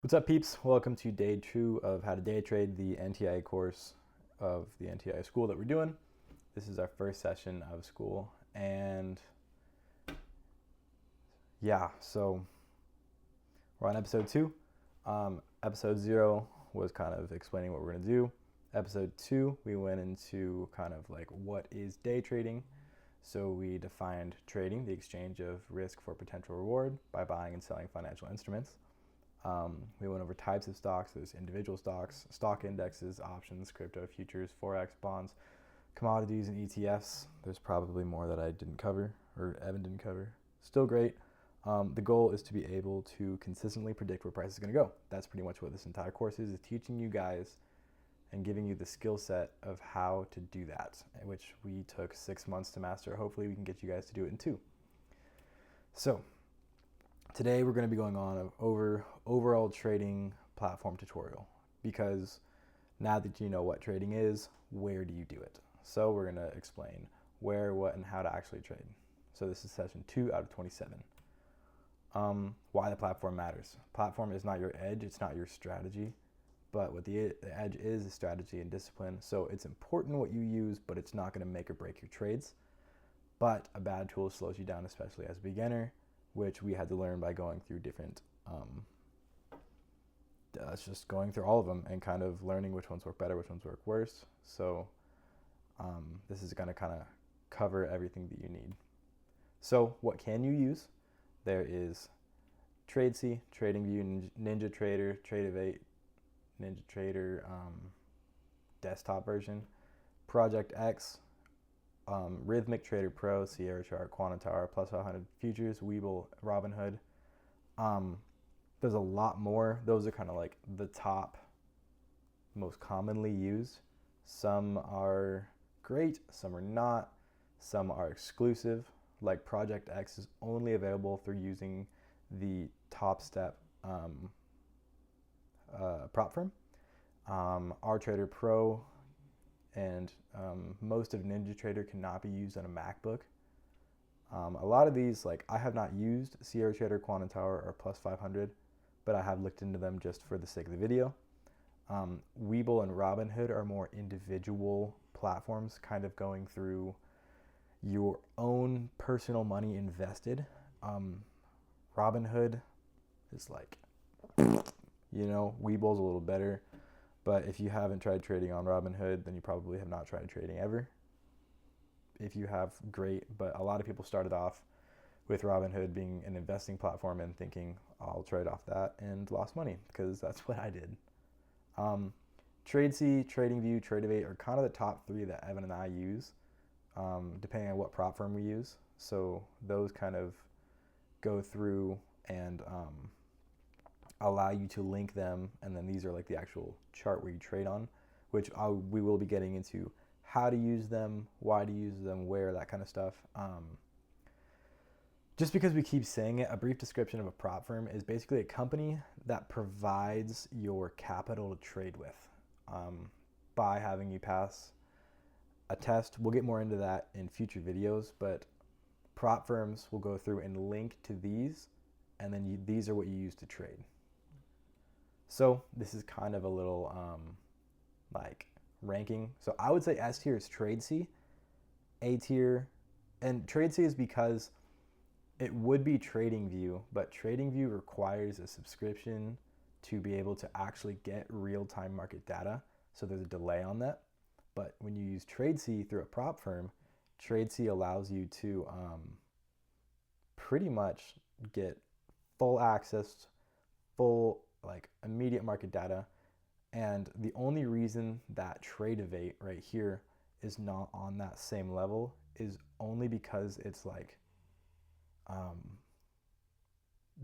What's up, peeps? Welcome to day 2 of how to day trade, the NTI course of the NTI school that we're doing. This is our first session of school, and yeah, so we're on episode 2. Episode 0 was kind of explaining what we're going to do. Episode 2, we went into kind of like what is day trading. So we defined trading, the exchange of risk for potential reward by buying and selling financial instruments. We went over types of stocks. There's individual stocks, stock indexes, options, crypto, futures, forex, bonds, commodities, and ETFs. There's probably more that I didn't cover or Evan didn't cover. Still great. The goal is to be able to consistently predict where price is going to go. That's pretty much what this entire course is teaching you guys and giving you the skill set of how to do that, which we took 6 months to master. Hopefully we can get you guys to do it in 2. So today we're going to be going on over overall trading platform tutorial, because now that you know what trading is, where do you do it? So we're going to explain where, what, and how to actually trade. So this is session 2 out of 27. Why the platform matters. Platform is not your edge, it's not your strategy, but what the edge is strategy and discipline. So it's important what you use, but it's not going to make or break your trades. But a bad tool slows you down, especially as a beginner, which we had to learn by going through different, it's just going through all of them and kind of learning which ones work better, which ones work worse. So this is going to kind of cover everything that you need. So what can you use? There is TradeC, TradingView, NinjaTrader, Tradeovate, NinjaTrader desktop version, Project X, Rhythmic Trader Pro, Sierra Chart, Quantum Tower, Plus 500 Futures, Webull, Robinhood. There's a lot more. Those are kind of like the top, most commonly used. Some are great, some are not. Some are exclusive. Like Project X is only available through using the Top Step prop firm. RTrader Pro and most of NinjaTrader cannot be used on a MacBook. A lot of these, like I have not used Sierra Trader, Quantum Tower, or Plus 500, but I have looked into them just for the sake of the video. Webull and Robinhood are more individual platforms, kind of going through your own personal money invested. Robinhood is like, Webull's a little better. But if you haven't tried trading on Robinhood, then you probably have not tried trading ever. If you have, great. But a lot of people started off with Robinhood being an investing platform and thinking, I'll trade off that, and lost money, because that's what I did. TradeC, TradingView, Tradeovate are kind of the top 3 that Evan and I use, depending on what prop firm we use. So those kind of go through and allow you to link them, and then these are like the actual chart where you trade on, which we will be getting into how to use them, why to use them, where, that kind of stuff. Just because we keep saying it, a brief description of a prop firm is basically a company that provides your capital to trade with by having you pass a test. We'll get more into that in future videos, but prop firms will go through and link to these, and then these are what you use to trade. So this is kind of a little like ranking. So I would say S tier is TradeC, A tier, and TradeC is because it would be TradingView, but TradingView requires a subscription to be able to actually get real-time market data. So there's a delay on that. But when you use TradeC through a prop firm, TradeC allows you to pretty much get full access, full like immediate market data. And the only reason that Tradeovate right here is not on that same level is only because it's like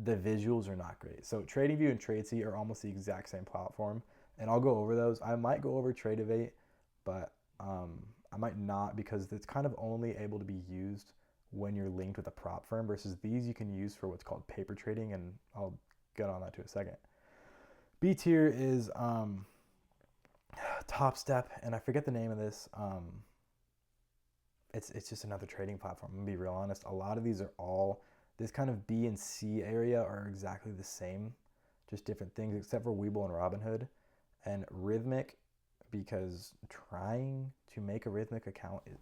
the visuals are not great. So TradingView and TradeC are almost the exact same platform, and I'll go over those. I might go over Tradeovate, but I might not, because it's kind of only able to be used when you're linked with a prop firm, versus these you can use for what's called paper trading, and I'll get on that to a second. B tier is Top Step, and I forget the name of this. It's just another trading platform. I'm gonna be real honest. A lot of these are all, this kind of B and C area are exactly the same. just different things, except for Webull and Robinhood. And Rhythmic, because trying to make a Rhythmic account is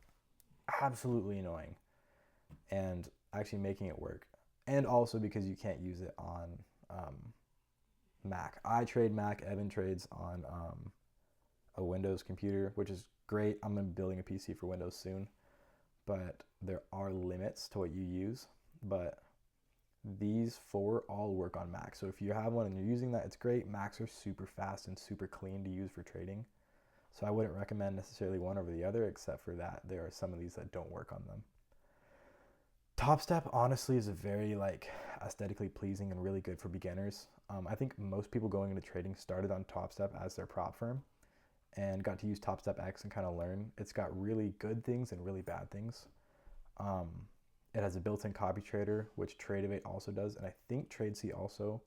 absolutely annoying, and actually making it work. And also because you can't use it on Mac. I trade Mac, Evan trades on a Windows computer, which is great. I'm going to be building a PC for Windows soon, but there are limits to what you use. But these 4 all work on Mac. So if you have one and you're using that, it's great. Macs are super fast and super clean to use for trading. So I wouldn't recommend necessarily one over the other, except for that there are some of these that don't work on them. Top Step honestly is a very like aesthetically pleasing and really good for beginners. I think most people going into trading started on Top Step as their prop firm and got to use Top Step X and kind of learn. It's got really good things and really bad things. It has a built-in copy trader, which Tradevate also does, and I think TradeC also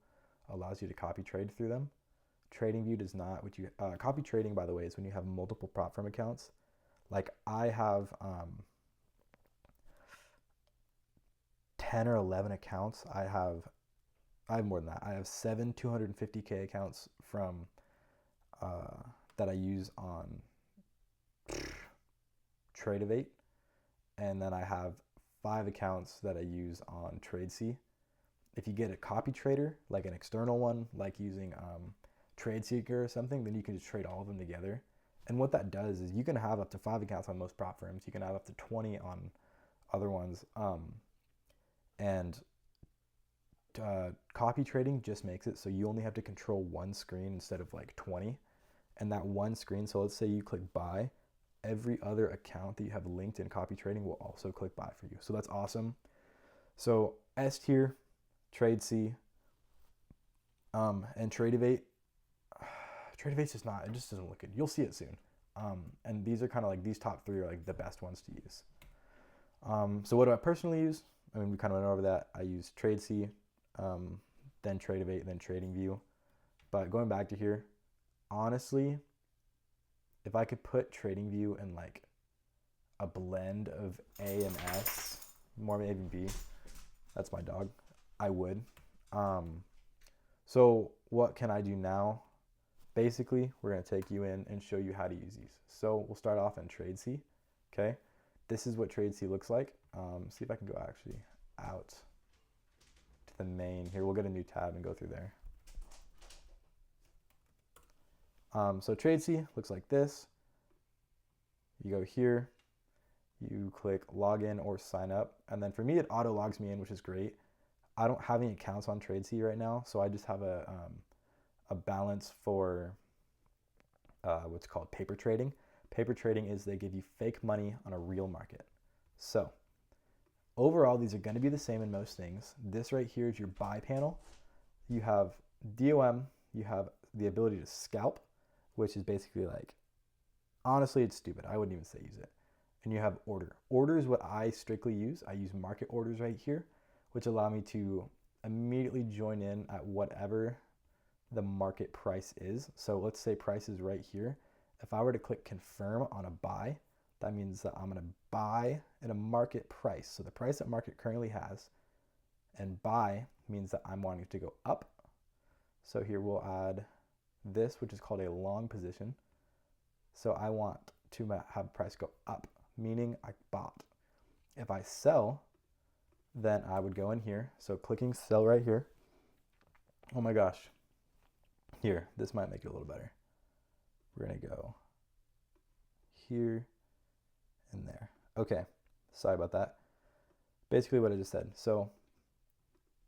allows you to copy trade through them. TradingView does not. Which you copy trading, by the way, is when you have multiple prop firm accounts. Like I have 10 or 11 accounts. I have more than that. I have 7 250K accounts from that I use on Tradevate, and then I have 5 accounts that I use on TradeC. If you get a copy trader, like an external one, like using TradeSeeker or something, then you can just trade all of them together. And what that does is you can have up to 5 accounts on most prop firms. You can have up to 20 on other ones. Copy trading just makes it so you only have to control one screen instead of like 20. And that one screen, so let's say you click buy, every other account that you have linked in copy trading will also click buy for you. So that's awesome. So S tier, TradeC, and Tradevate. Tradevate's just not, it just doesn't look good. You'll see it soon. And these are kind of like, these top 3 are like the best ones to use. So what do I personally use? I mean, we kind of went over that. I use TradeC, then Tradevate, then TradingView. But going back to here, honestly, if I could put TradingView in like a blend of A and S, more maybe B, that's my dog, I would. So what can I do now? Basically, we're going to take you in and show you how to use these. So we'll start off in TradeC, okay? This is what TradeC looks like. See if I can go actually out to the main here. We'll get a new tab and go through there. So TradeC looks like this. You go here, you click login or sign up, and then for me it auto logs me in, which is great. I don't have any accounts on TradeC right now, so I just have a balance for what's called paper trading. Paper trading is they give you fake money on a real market. So overall, these are going to be the same in most things. This right here is your buy panel. You have DOM, you have the ability to scalp, which is basically like, honestly, it's stupid. I wouldn't even say use it. And you have order. Order is what I strictly use. I use market orders right here, which allow me to immediately join in at whatever the market price is. So let's say price is right here. If I were to click confirm on a buy, that means that I'm going to buy at a market price. So the price that market currently has, and buy means that I'm wanting to go up. So here we'll add this, which is called a long position. So I want to have price go up, meaning I bought. If I sell, then I would go in here. So clicking sell right here. Oh my gosh. Here, this might make it a little better. We're going to go here and there. Okay, sorry about that. Basically what I just said. So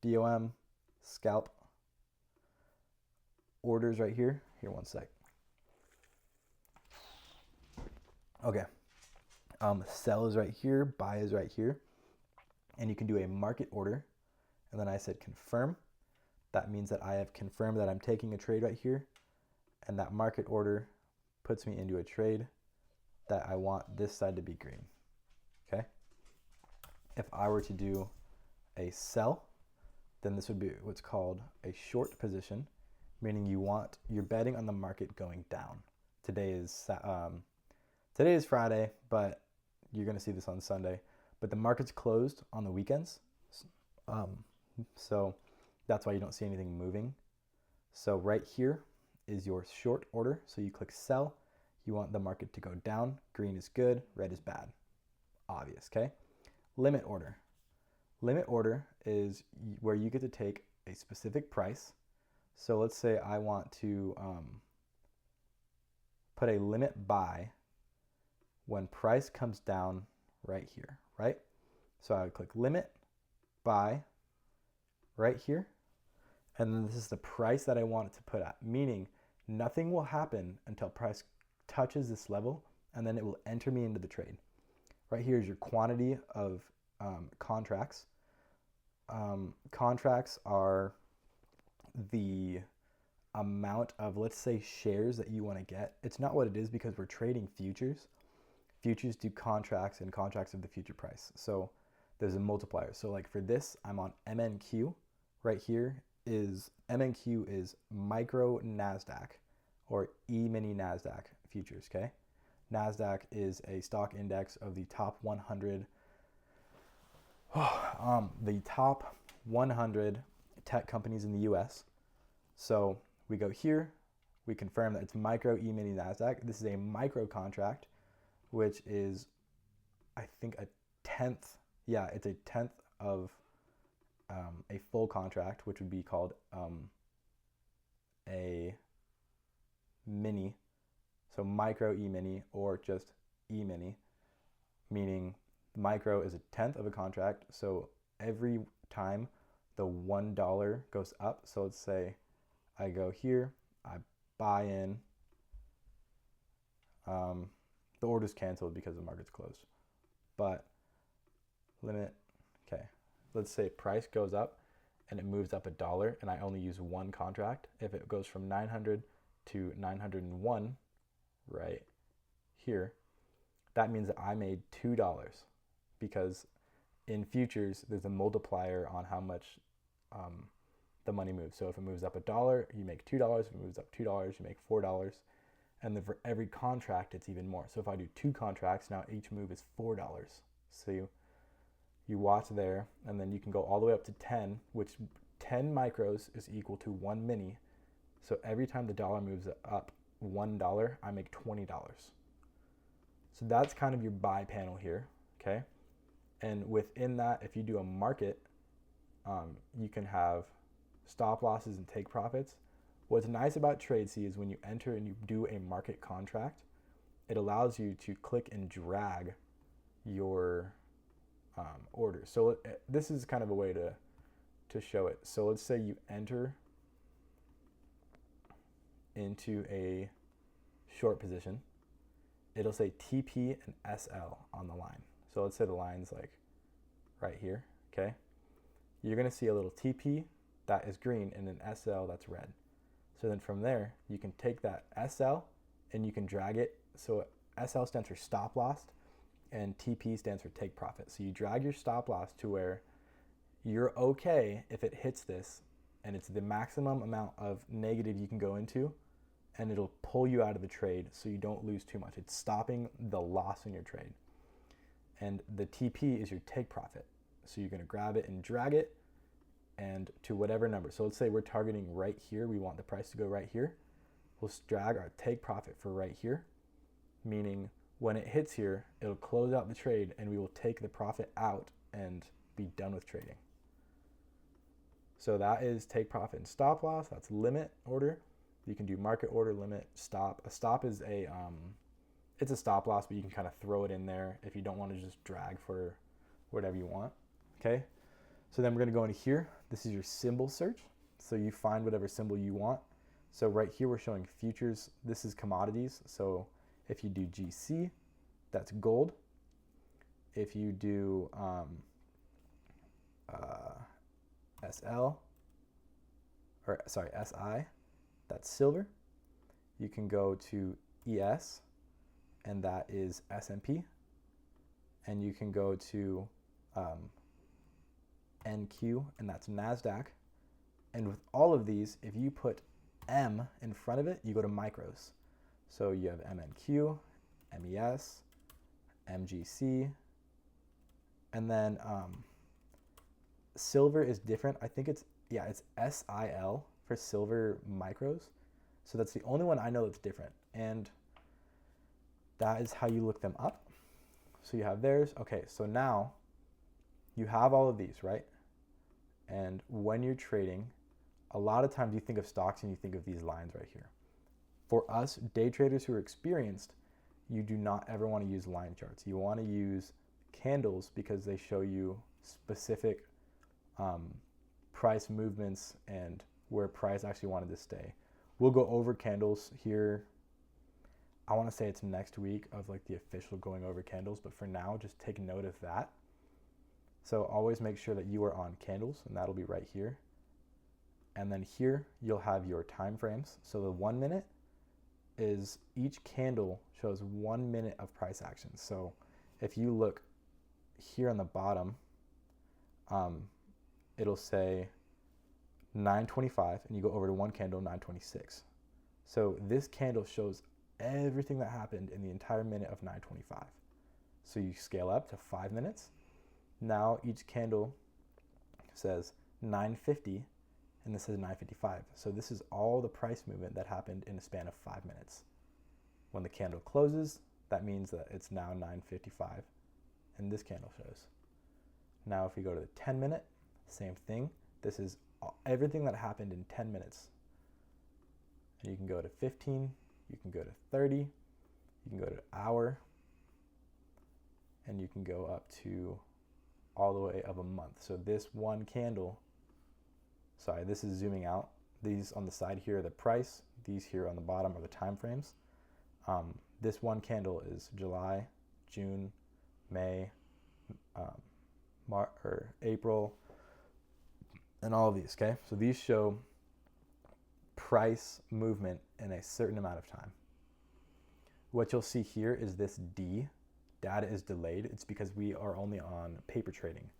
DOM, scalp, orders right here. Here, one sec. Okay. Sell is right here, buy is right here. And you can do a market order. And then I said confirm. That means that I have confirmed that I'm taking a trade right here. And that market order puts me into a trade that I want this side to be green. Okay? If I were to do a sell, then this would be what's called a short position, meaning you're betting on the market going down. Today is Friday, but you're going to see this on Sunday. But the market's closed on the weekends, so that's why you don't see anything moving. So right here is your short order. So you click sell. You want the market to go down. Green is good, red is bad. Obvious, okay? Limit order. Limit order is where you get to take a specific price. So let's say I want to put a limit buy when price comes down right here, right? So I would click limit buy right here. And then this is the price that I want it to put at, meaning nothing will happen until price touches this level, and then it will enter me into the trade. Right here is your quantity of contracts. Contracts are the amount of, let's say, shares that you want to get. It's not what it is because we're trading futures. Futures do contracts, and contracts of the future price. So there's a multiplier. So like for this, I'm on MNQ. Right here is MNQ is micro NASDAQ or E-mini NASDAQ futures, okay? NASDAQ is a stock index of the top 100 the top 100 tech companies in the US. So we go here, we confirm that it's micro E-mini NASDAQ. This is a micro contract, which is, I think, a tenth. Yeah, it's a tenth of a full contract, which would be called a mini. So micro E-mini or just E-mini, meaning micro is a tenth of a contract. So every time the $1 goes up, so let's say I go here, I buy in, the order's canceled because the market's closed, but limit, okay. Let's say price goes up and it moves up $1 and I only use one contract. If it goes from 900 to 901 right here, that means that I made $2 because in futures, there's a multiplier on how much the money moves. So if it moves up $1, you make $2. If it moves up $2, you make $4. And then for every contract, it's even more. So if I do 2 contracts, now each move is $4. So you watch there, and then you can go all the way up to 10, which 10 micros is equal to 1 mini. So every time the dollar moves up $1, I make $20. So that's kind of your buy panel here, okay? And within that, if you do a market, you can have stop losses and take profits. What's nice about TradeC is when you enter and you do a market contract, it allows you to click and drag your order. So this is kind of a way to show it. So let's say you enter into a short position. It'll say TP and SL on the line. So let's say the line's like right here, okay? You're gonna see a little TP that is green and an SL that's red. So then from there, you can take that SL and you can drag it. So SL stands for stop loss and TP stands for take profit. So you drag your stop loss to where you're okay if it hits this, and it's the maximum amount of negative you can go into, and it'll pull you out of the trade so you don't lose too much. It's stopping the loss in your trade. And the TP is your take profit. So you're gonna grab it and drag it and to whatever number. So let's say we're targeting right here. We want the price to go right here. We'll drag our take profit for right here, meaning when it hits here, it'll close out the trade and we will take the profit out and be done with trading. So that is take profit and stop loss. That's limit order. You can do market order, limit, stop. A stop is it's a stop loss, but you can kind of throw it in there if you don't want to just drag for whatever you want, okay? So then we're gonna go into here. This is your symbol search. So you find whatever symbol you want. So right here, we're showing futures. This is commodities. So if you do GC, that's gold. If you do SI, that's silver. You can go to ES, and that is S&P. And you can go to NQ, and that's NASDAQ. And with all of these, if you put M in front of it, you go to micros. So you have MNQ, MES, MGC, and then silver is different. I think it's SIL for silver micros. So that's the only one I know that's different. And that is how you look them up. So you have theirs. Okay, so now you have all of these, right? And when you're trading, a lot of times you think of stocks and you think of these lines right here. For us day traders who are experienced, you do not ever want to use line charts. You want to use candles because they show you specific price movements and where price actually wanted to stay. We'll go over candles here. I want to say it's next week of like the official going over candles, but for now, just take note of that. So always make sure that you are on candles, and that'll be right here. And then here, you'll have your time frames. So the 1 minute is each candle shows 1 minute of price action. So if you look here on the bottom, it'll say 9:25, and you go over to one candle, 9:26. So this candle shows everything that happened in the entire minute of 9:25. So you scale up to 5 minutes. Now each candle says 9:50, and this says 9:55. So this is all the price movement that happened in a span of 5 minutes. When the candle closes, that means that it's now 9:55, and this candle shows. Now if we go to the 10 minute, same thing. This is everything that happened in 10 minutes. And you can go to 15, you can go to 30, you can go to an hour, and you can go up to all the way of a month. So this one candle, sorry, this is zooming out. These on the side here are the price. These here on the bottom are the time frames. This one candle is July, June, May, April, and all of these, okay? So these show price movement in a certain amount of time. What you'll see here is this D, data is delayed. It's because we are only on paper trading.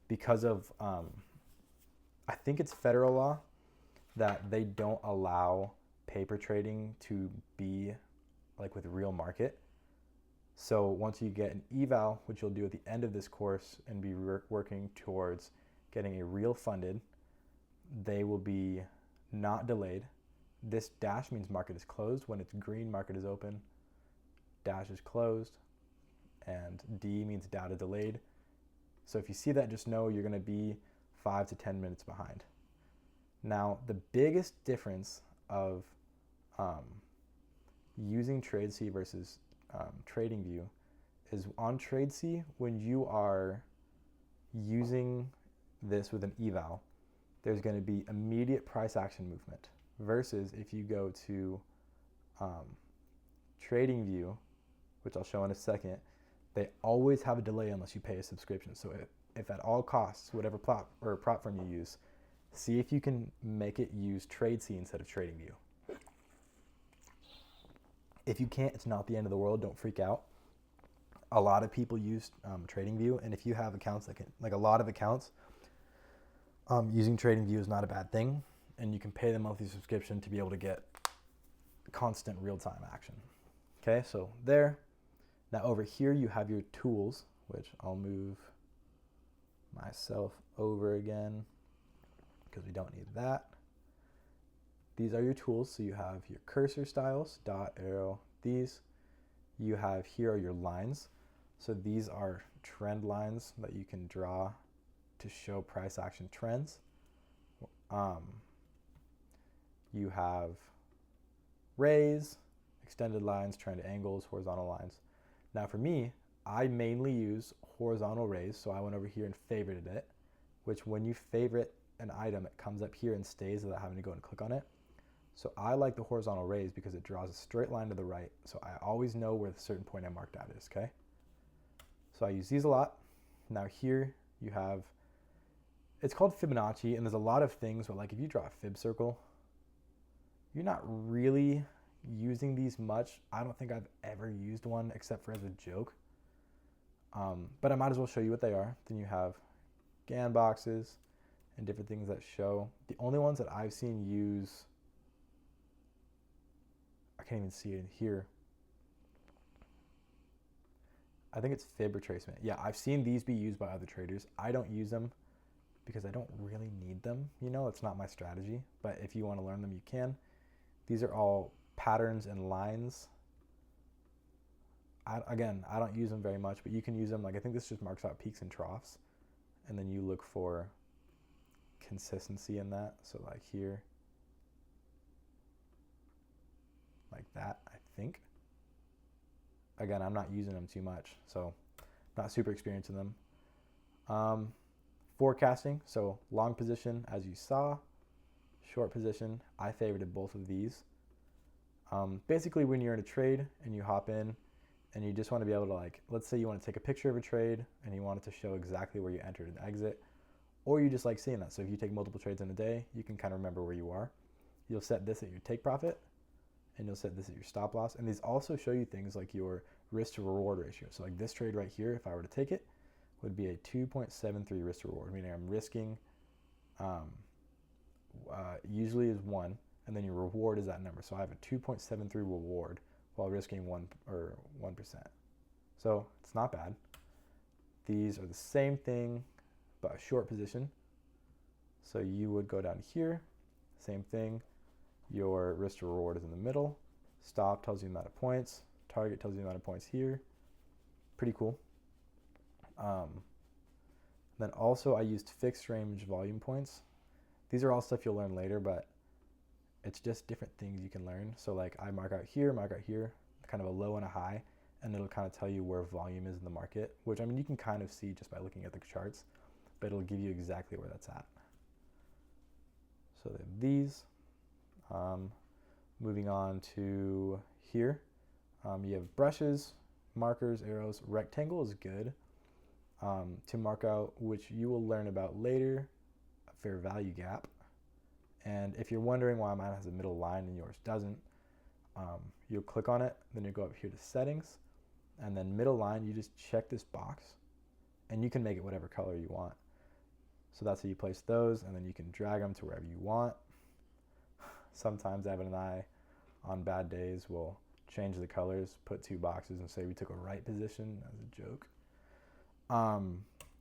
Because of, I think it's federal law that they don't allow paper trading to be like with real market. So once you get an eval, which you'll do at the end of this course and be working towards getting a real funded, they will be not delayed. This dash means market is closed. When it's green, market is open. Dash is closed. And D means data delayed. So if you see that, just know you're going to be 5 to 10 minutes behind. Now, the biggest difference of using TradeC versus TradingView is on TradeC, when you are using this with an eval, there's going to be immediate price action movement, versus if you go to TradingView, which I'll show in a second, they always have a delay unless you pay a subscription. So if at all costs, whatever platform you use, see if you can make it use TradeC instead of TradingView. If you can't, it's not the end of the world. Don't freak out. A lot of people use TradingView, and if you have accounts that can, like a lot of accounts, using TradingView is not a bad thing, and you can pay the monthly subscription to be able to get constant real-time action. Okay, so there. Now over here you have your tools, which I'll move myself over again because we don't need that. These are your tools. So you have your cursor styles, dot, arrow, these. You have here are your lines. So these are trend lines that you can draw to show price action trends. You have rays, extended lines, trend angles, horizontal lines. Now for me, I mainly use horizontal rays, so I went over here and favorited it, which when you favorite an item, it comes up here and stays without having to go and click on it. So I like the horizontal rays because it draws a straight line to the right, so I always know where the certain point I marked out is, okay? So I use these a lot. Now here you have, it's called Fibonacci, and there's a lot of things, but like if you draw a fib circle, you're not really using these much. I don't think I've ever used one except for as a joke. But I might as well show you what they are. Then you have Gann boxes and different things that show. The only ones that I've seen use, I can't even see it in here. I think it's fib retracement. Yeah, I've seen these be used by other traders. I don't use them. because I don't really need them. You know, it's not my strategy, but if you want to learn them, you can. These are all patterns and lines. Again, I don't use them very much, but you can use them. Like, I think this just marks out peaks and troughs, and then you look for consistency in that. So like here, like that, I think. Again, I'm not using them too much, so not super experienced in them. Forecasting, so long position, as you saw, short position. I favorited both of these. Basically, when you're in a trade and you hop in and you just want to be able to, like, let's say you want to take a picture of a trade and you want it to show exactly where you entered and exit, or you just like seeing that. So if you take multiple trades in a day, you can kind of remember where you are. You'll set this at your take profit, and you'll set this at your stop loss. And these also show you things like your risk to reward ratio. So like this trade right here, if I were to take it, would be a 2.73 risk to reward, meaning I'm risking, usually is 1, and then your reward is that number. So I have a 2.73 reward while risking 1%. So it's not bad. These are the same thing, but a short position. So you would go down here, same thing. Your risk to reward is in the middle. Stop tells you the amount of points. Target tells you the amount of points here. Pretty cool. Then also I used fixed range volume points. These are all stuff you'll learn later, but it's just different things you can learn. So like I mark out here, kind of a low and a high, and it'll kind of tell you where volume is in the market, which, I mean, you can kind of see just by looking at the charts, but it'll give you exactly where that's at. So these, moving on to here, you have brushes, markers, arrows. Rectangle is good to mark out, which you will learn about later, a fair value gap. And if you're wondering why mine has a middle line and yours doesn't, you'll click on it, then you go up here to settings, and then middle line, you just check this box, and you can make it whatever color you want. So that's how you place those, and then you can drag them to wherever you want. Sometimes Evan and I, on bad days, will change the colors, put 2 boxes, and say we took a right position as a joke.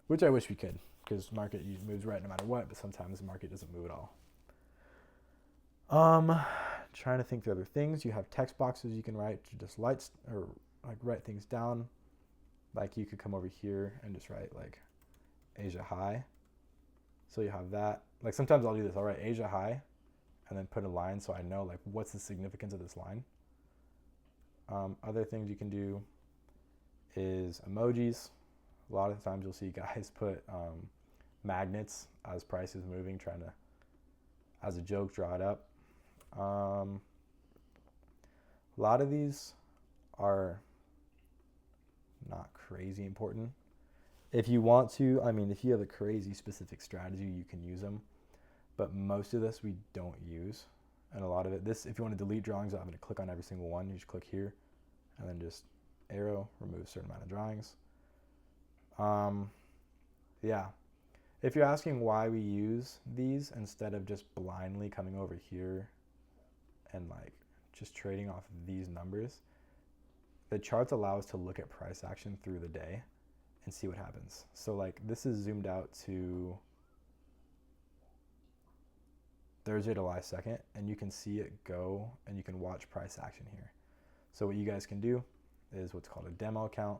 Which I wish we could, because market moves right no matter what, but sometimes the market doesn't move at all. Trying to think through other things. You have text boxes you can write to just lights, or like write things down. Like you could come over here and just write like Asia high. So you have that. Like sometimes I'll do this. I'll write Asia high and then put a line so I know like what's the significance of this line. Other things you can do is emojis. A lot of times you'll see guys put magnets as price is moving, trying to, as a joke, draw it up. A lot of these are not crazy important. If you want to, I mean, if you have a crazy specific strategy, you can use them. But most of this we don't use. And a lot of it, this, if you want to delete drawings, I'm going to click on every single one. You just click here and then just arrow, remove a certain amount of drawings. Yeah. If you're asking why we use these instead of just blindly coming over here and like just trading off of these numbers, the charts allow us to look at price action through the day and see what happens. So like this is zoomed out to Thursday, July 2nd, and you can see it go and you can watch price action here. So what you guys can do is what's called a demo account.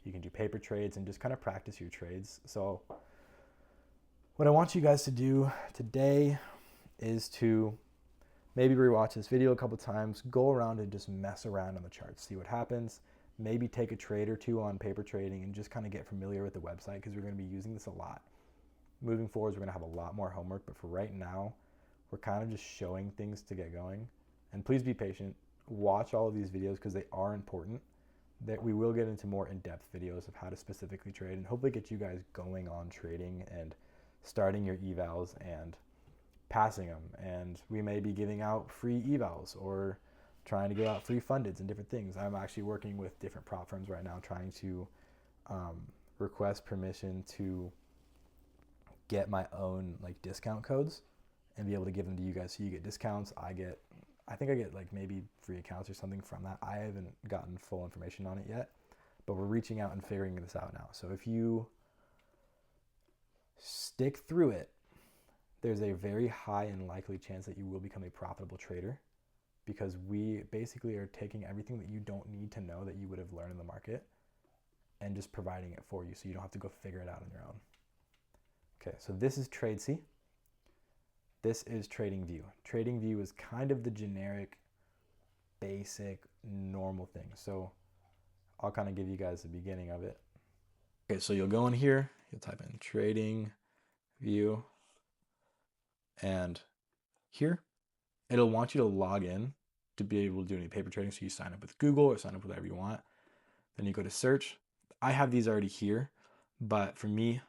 You can do paper trades and just kind of practice your trades. So what I want you guys to do today is to maybe rewatch this video a couple times, go around and just mess around on the charts, see what happens, maybe take a trade or two on paper trading and just kind of get familiar with the website, because we're going to be using this a lot. Moving forwards, we're going to have a lot more homework, but for right now, we're kind of just showing things to get going. And please be patient. Watch all of these videos because they are important. That we will get into more in-depth videos of how to specifically trade and hopefully get you guys going on trading and starting your evals and passing them. And we may be giving out free evals or trying to give out free fundeds and different things. I'm actually working with different prop firms right now trying to request permission to get my own like discount codes and be able to give them to you guys so you get discounts. I think I get like maybe free accounts or something from that. I haven't gotten full information on it yet, but we're reaching out and figuring this out now. So if you Stick through it. There's a very high and likely chance that you will become a profitable trader, because we basically are taking everything that you don't need to know that you would have learned in the market and just providing it for you so you don't have to go figure it out on your own. Okay, so this is TradeC. This is TradingView. TradingView is kind of the generic, basic, normal thing. So I'll kind of give you guys the beginning of it. Okay, so you'll go in here, you'll type in TradingView, and here it'll want you to log in to be able to do any paper trading. So you sign up with Google or sign up with whatever you want. Then you go to search. I have these already here, but for me,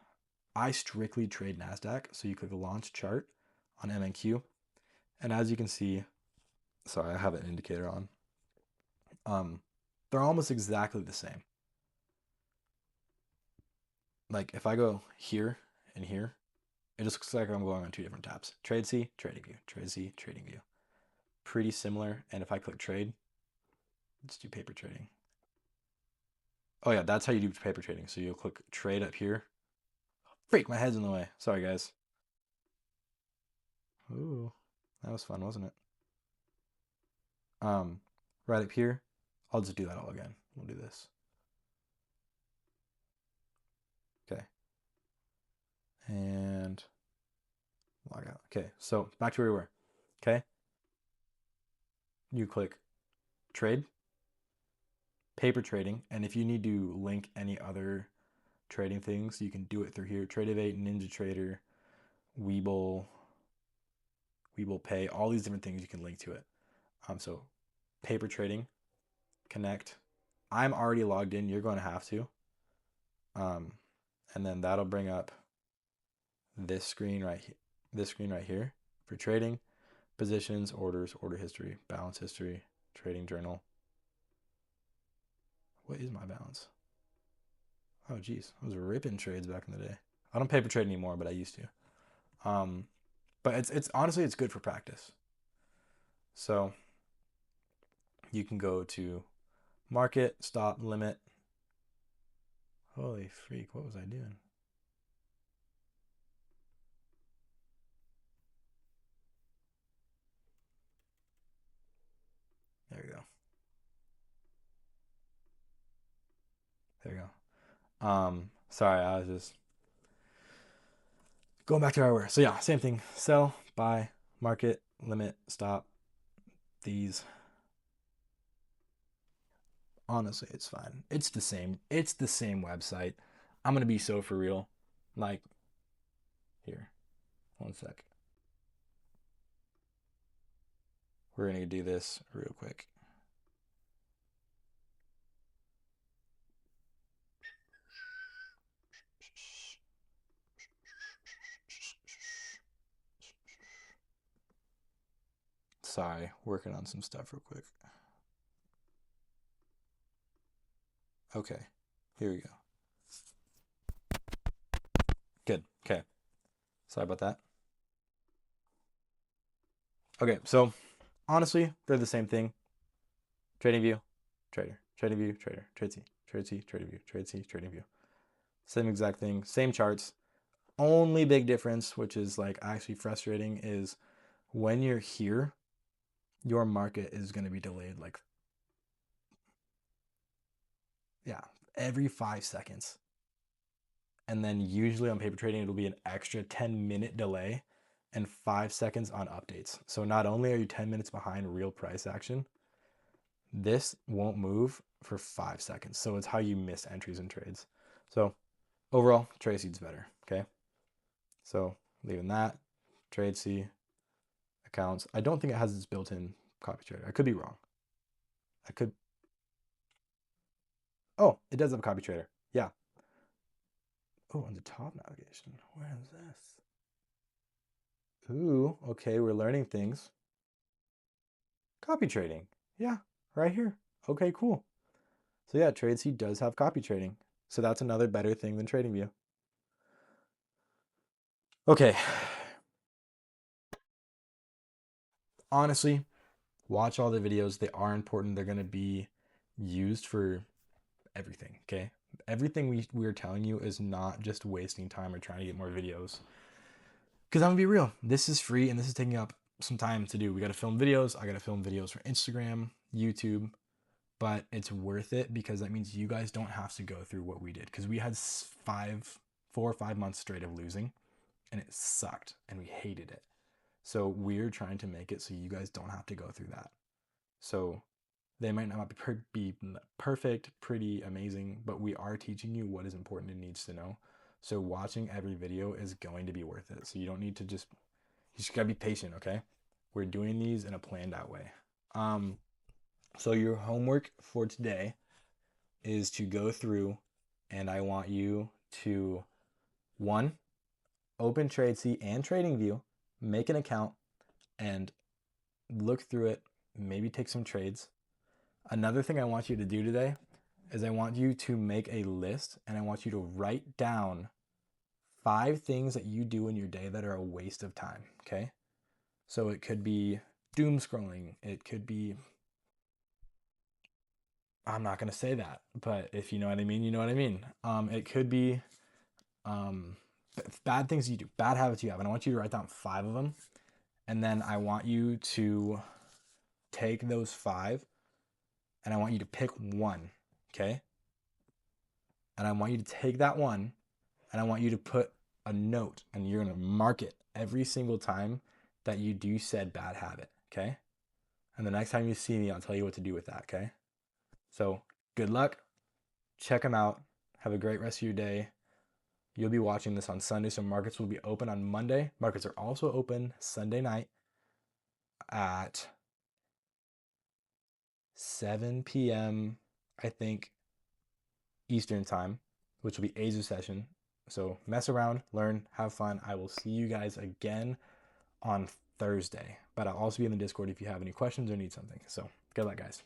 I strictly trade NASDAQ. So you click launch chart on MNQ. And as you can see, sorry, I have an indicator on. They're almost exactly the same. Like if I go here and here, it just looks like I'm going on two different tabs. TradeC, TradingView, TradeC, TradingView. Pretty similar. And if I click trade, let's do paper trading. Oh yeah, that's how you do paper trading. So you'll click trade up here. Freak, my head's in the way. Sorry, guys. Ooh, that was fun, wasn't it? Right up here, I'll just do that all again. We'll do this. Okay. And log out. Okay, so back to where we were. Okay. You click trade, paper trading, and if you need to link any other trading things, you can do it through here. Tradeovate, NinjaTrader, Webull Pay, all these different things you can link to it. So paper trading, connect. I'm already logged in. You're going to have to. And then that'll bring up this screen right here for trading, positions, orders, order history, balance history, trading journal. What is my balance? Oh geez, I was ripping trades back in the day. I don't paper trade anymore, but I used to. But it's honestly, it's good for practice. So you can go to market, stop, limit. Holy freak, what was I doing? There we go. There we go. Sorry, I was just going back to where we were. So yeah, same thing. Sell, buy, market, limit, stop. These. Honestly, it's fine. It's the same. It's the same website. I'm gonna be so for real. Like, here, 1 sec. We're gonna do this real quick. Sorry, working on some stuff real quick. Okay, here we go. Good. Okay. Sorry about that. Okay, so honestly, they're the same thing. TradingView, trader. TradingView, trader. TradeC, TradeC, TradingView, TradeC, TradingView. Same exact thing, same charts. Only big difference, which is like actually frustrating, is when you're here, your market is going to be delayed like, yeah, every 5 seconds. And then usually on paper trading, it'll be an extra 10-minute delay and 5 seconds on updates. So not only are you 10 minutes behind real price action, this won't move for 5 seconds. So it's how you miss entries and trades. So overall, TradeC's better, okay? So leaving that, TradeC, accounts. I don't think it has this built-in copy trader. I could be wrong. I could. Oh, it does have a copy trader. Yeah. Oh, on the top navigation. Where is this? Ooh, okay, we're learning things. Copy trading. Yeah, right here. Okay, cool. So yeah, TradeC does have copy trading. So that's another better thing than TradingView. Okay. Honestly, watch all the videos. They are important. They're going to be used for everything, okay? everything we're telling you is not just wasting time or trying to get more videos. Because I'm gonna be real, this is free and this is taking up some time to do. We got to film videos. I got to film videos for Instagram, YouTube, but it's worth it because that means you guys don't have to go through what we did. Because we had 4 or 5 months straight of losing, and it sucked, and we hated it. So we're trying to make it so you guys don't have to go through that. So they might not be perfect, pretty amazing, but we are teaching you what is important and needs to know. So watching every video is going to be worth it. So you don't need to you just gotta be patient, okay? We're doing these in a planned out way. So your homework for today is to go through, and I want you to, 1, open TradeC and TradingView, make an account, and look through it, maybe take some trades. Another thing I want you to do today is I want you to make a list, and I want you to write down 5 things that you do in your day that are a waste of time, okay? So it could be doom scrolling. It could be, I'm not going to say that, but if you know what I mean, you know what I mean. It could be bad things you do, bad habits you have, and I want you to write down 5 of them, and then I want you to take those 5, and I want you to pick one, okay? And I want you to take that one, and I want you to put a note, and you're going to mark it every single time that you do said bad habit, okay? And the next time you see me, I'll tell you what to do with that, okay? So good luck. Check them out. Have a great rest of your day. You'll be watching this on Sunday, so markets will be open on Monday. Markets are also open Sunday night at 7 p.m., I think, Eastern time, which will be Azu session. So mess around, learn, have fun. I will see you guys again on Thursday, but I'll also be in the Discord if you have any questions or need something. So good luck, guys.